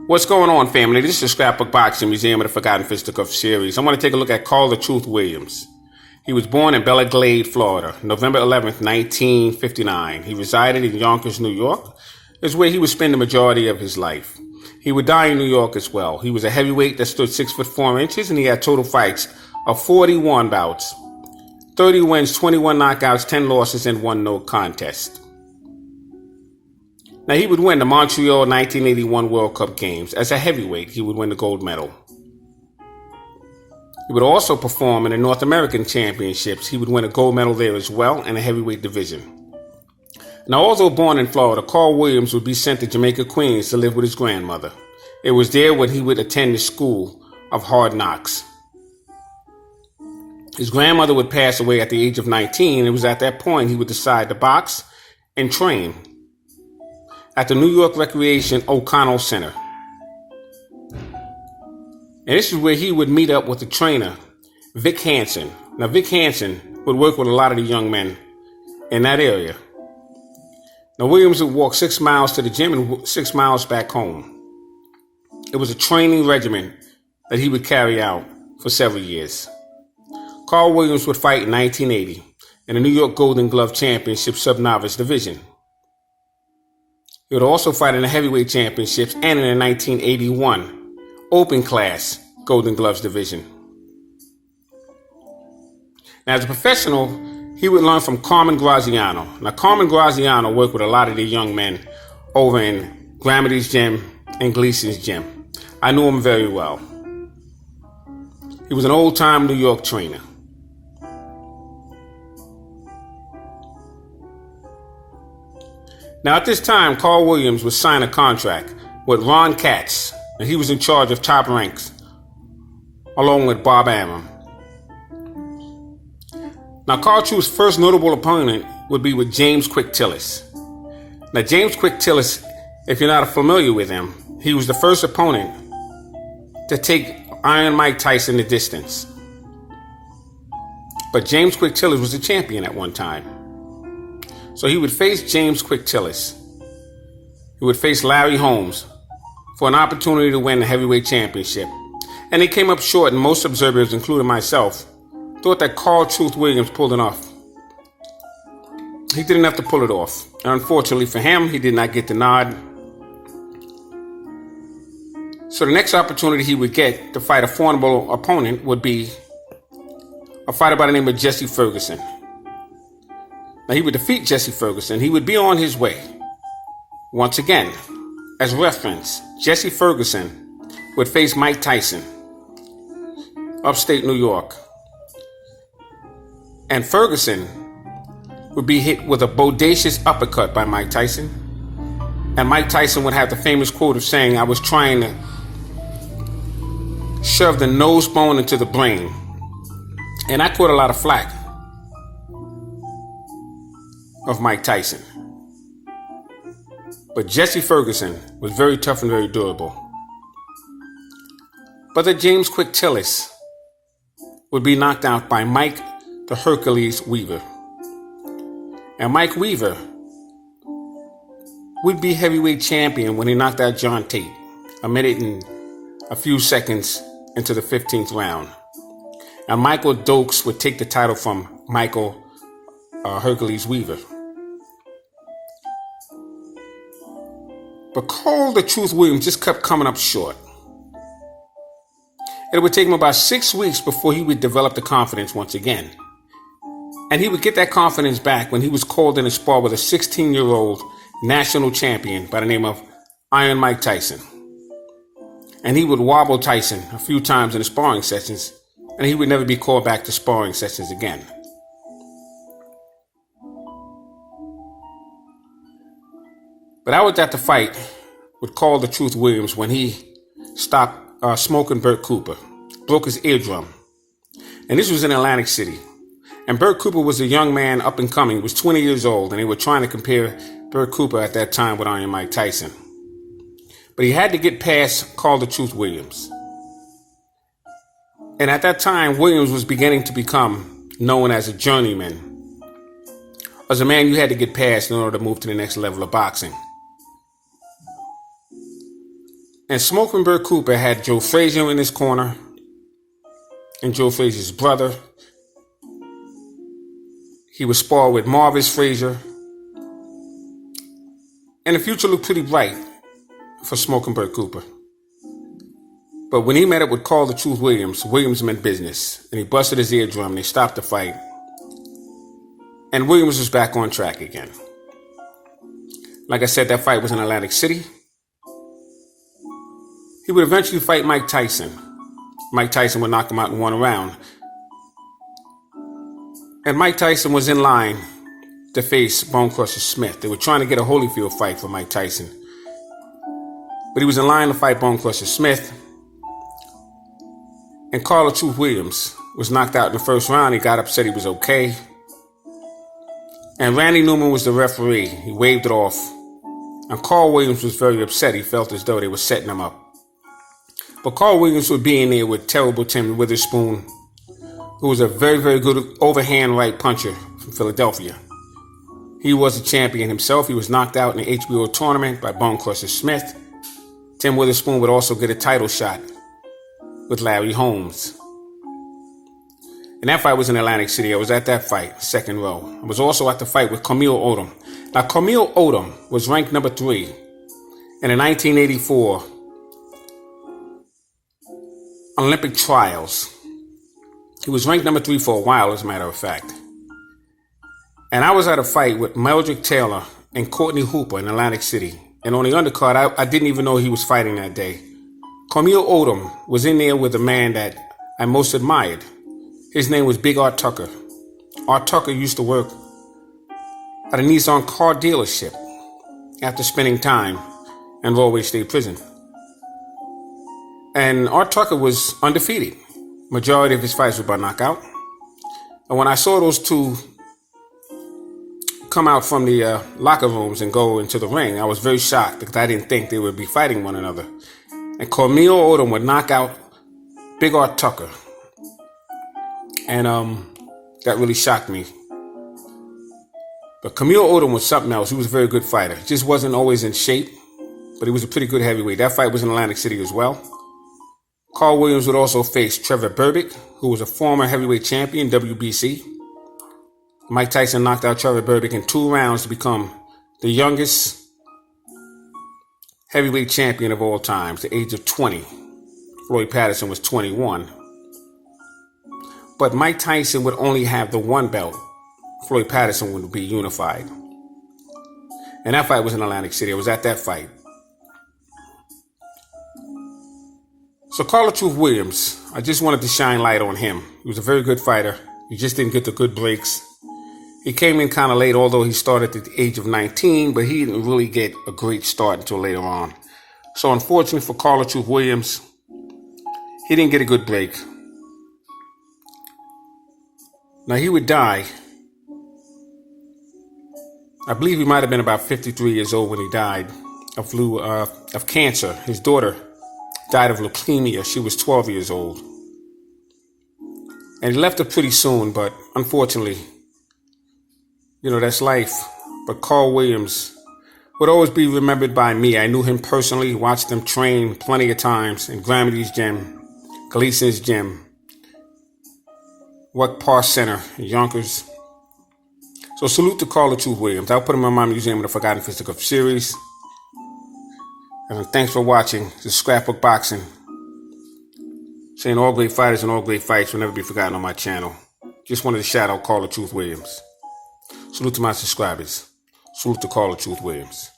What's going on, family? This is the Scrapbook Boxing Museum of the Forgotten Fisticuffs series. I want to take a look at Call the Truth Williams. He was born in Bella Glade, Florida, November 11th, 1959. He resided in Yonkers, New York. It's where he would spend the majority of his life. He would die in New York as well. He was a heavyweight that stood 6'4" and he had total fights of 41 bouts, 30 wins, 21 knockouts, 10 losses, and 1 no contest. Now, he would win the Montreal 1981 World Cup games. As a heavyweight, he would win the gold medal. He would also perform in the North American Championships. He would win a gold medal there as well in the heavyweight division. Now, although born in Florida, Carl Williams would be sent to Jamaica, Queens to live with his grandmother. It was there when he would attend the School of Hard Knocks. His grandmother would pass away at the age of 19, and it was at that point he would decide to box and train at the New York Recreation O'Connell Center. And this is where he would meet up with the trainer, Vic Hansen. Now, Vic Hansen would work with a lot of the young men in that area. Now, Williams would walk 6 miles to the gym and 6 miles back home. It was a training regimen that he would carry out for several years. Carl Williams would fight in 1980 in the New York Golden Glove Championship sub-novice division. He would also fight in the heavyweight championships and in the 1981 open class Golden Gloves division. Now, as a professional, he would learn from Carmen Graziano. Now, Carmen Graziano worked with a lot of the young men over in Gramedy's gym and Gleason's gym. I knew him very well. He was an old-time New York trainer. Now, at this time, Carl Williams would sign a contract with Ron Katz, and he was in charge of Top Ranks, along with Bob Arum. Now, Carl Truth's first notable opponent would be with James Quick Tillis. Now, James Quick Tillis, if you're not familiar with him, he was the first opponent to take Iron Mike Tyson the distance. But James Quick Tillis was the champion at one time. So he would face James Quick Tillis. He would face Larry Holmes for an opportunity to win the heavyweight championship. And they came up short, and most observers, including myself, thought that Carl Truth Williams pulled it off. He didn't have to pull it off. And unfortunately for him, he did not get the nod. So the next opportunity he would get to fight a formidable opponent would be a fighter by the name of Jesse Ferguson. Now, he would defeat Jesse Ferguson. He would be on his way. Once again, as reference, Jesse Ferguson would face Mike Tyson, upstate New York. And Ferguson would be hit with a bodacious uppercut by Mike Tyson. And Mike Tyson would have the famous quote of saying, "I was trying to shove the nose bone into the brain." And I caught a lot of flack of Mike Tyson. But Jesse Ferguson was very tough and very durable. But the James Quick Tillis would be knocked out by Mike the Hercules Weaver. And Mike Weaver would be heavyweight champion when he knocked out John Tate a minute and a few seconds into the 15th round. And Michael Dokes would take the title from Michael Hercules Weaver. But Call the Truth Williams just kept coming up short. It would take him about 6 weeks before he would develop the confidence once again. And he would get that confidence back when he was called in a spar with a 16-year-old national champion by the name of Iron Mike Tyson. And he would wobble Tyson a few times in the sparring sessions, and he would never be called back to sparring sessions again. But I was at the fight with Call the Truth Williams when he stopped smoking Bert Cooper, broke his eardrum. And this was in Atlantic City. And Bert Cooper was a young man up and coming. He was 20 years old, and they were trying to compare Bert Cooper at that time with Iron Mike Tyson. But he had to get past Call the Truth Williams. And at that time, Williams was beginning to become known as a journeyman, as a man you had to get past in order to move to the next level of boxing. And Smoking Bird Cooper had Joe Frazier in his corner, and Joe Frazier's brother. He was sparred with Marvis Frazier. And the future looked pretty bright for Smoking Bird Cooper. But when he met up with Call the Truth Williams, Williams meant business. And he busted his eardrum and they stopped the fight. And Williams was back on track again. Like I said, that fight was in Atlantic City. He would eventually fight Mike Tyson. Mike Tyson would knock him out in one round. And Mike Tyson was in line to face Bone Crusher Smith. They were trying to get a Holyfield fight for Mike Tyson. But he was in line to fight Bone Crusher Smith. And Carl Truth Williams was knocked out in the first round. He got up, said he was okay. And Randy Newman was the referee. He waved it off. And Carl Williams was very upset. He felt as though they were setting him up. But Carl Williams would be in there with terrible Tim Witherspoon, who was a very, very good overhand right puncher from Philadelphia. He was a champion himself. He was knocked out in the HBO tournament by Bone Crusher Smith. Tim Witherspoon would also get a title shot with Larry Holmes. And that fight was in Atlantic City. I was at that fight, second row. I was also at the fight with Camille Odom. Now, Camille Odom was ranked number 3 in the 1984 Olympic trials. He was ranked number 3 for a while, as a matter of fact. And I was at a fight with Meldrick Taylor and Courtney Hooper in Atlantic City. And on the undercard, I didn't even know he was fighting that day. Camille Odom was in there with a man that I most admired. His name was Big Art Tucker. Art Tucker used to work at a Nissan car dealership after spending time in Rollway State Prison. And Art Tucker was undefeated. Majority of his fights were by knockout. And when I saw those two come out from the locker rooms and go into the ring, I was very shocked because I didn't think they would be fighting one another. And Camille Odom would knock out Big Art Tucker. And that really shocked me. But Camille Odom was something else. He was a very good fighter. Just wasn't always in shape, but he was a pretty good heavyweight. That fight was in Atlantic City as well. Carl Williams would also face Trevor Berbick, who was a former heavyweight champion, WBC. Mike Tyson knocked out Trevor Berbick in 2 rounds to become the youngest heavyweight champion of all time, at the age of 20. Floyd Patterson was 21. But Mike Tyson would only have the 1 belt. Floyd Patterson would be unified. And that fight was in Atlantic City. I was at that fight. So Carl Truth Williams, I just wanted to shine light on him. He was a very good fighter. He just didn't get the good breaks. He came in kind of late, although he started at the age of 19, but he didn't really get a great start until later on. So unfortunately for Carl Truth Williams, he didn't get a good break. Now he would die. I believe he might have been about 53 years old when he died of cancer. His daughter died of leukemia. She was 12 years old. And he left her pretty soon, but unfortunately, that's life. But Carl Williams would always be remembered by me. I knew him personally, watched him train plenty of times in Gramedy's gym, Gleason's gym, Work Park Center in Yonkers. So salute to Carl Truth Williams. I'll put him in my Museum of the Forgotten Fisticuffs series. And thanks for watching the Scrapbook Boxing. Saying all great fighters and all great fights will never be forgotten on my channel. Just wanted to shout out Carl Truth Williams. Salute to my subscribers. Salute to Carl Truth Williams.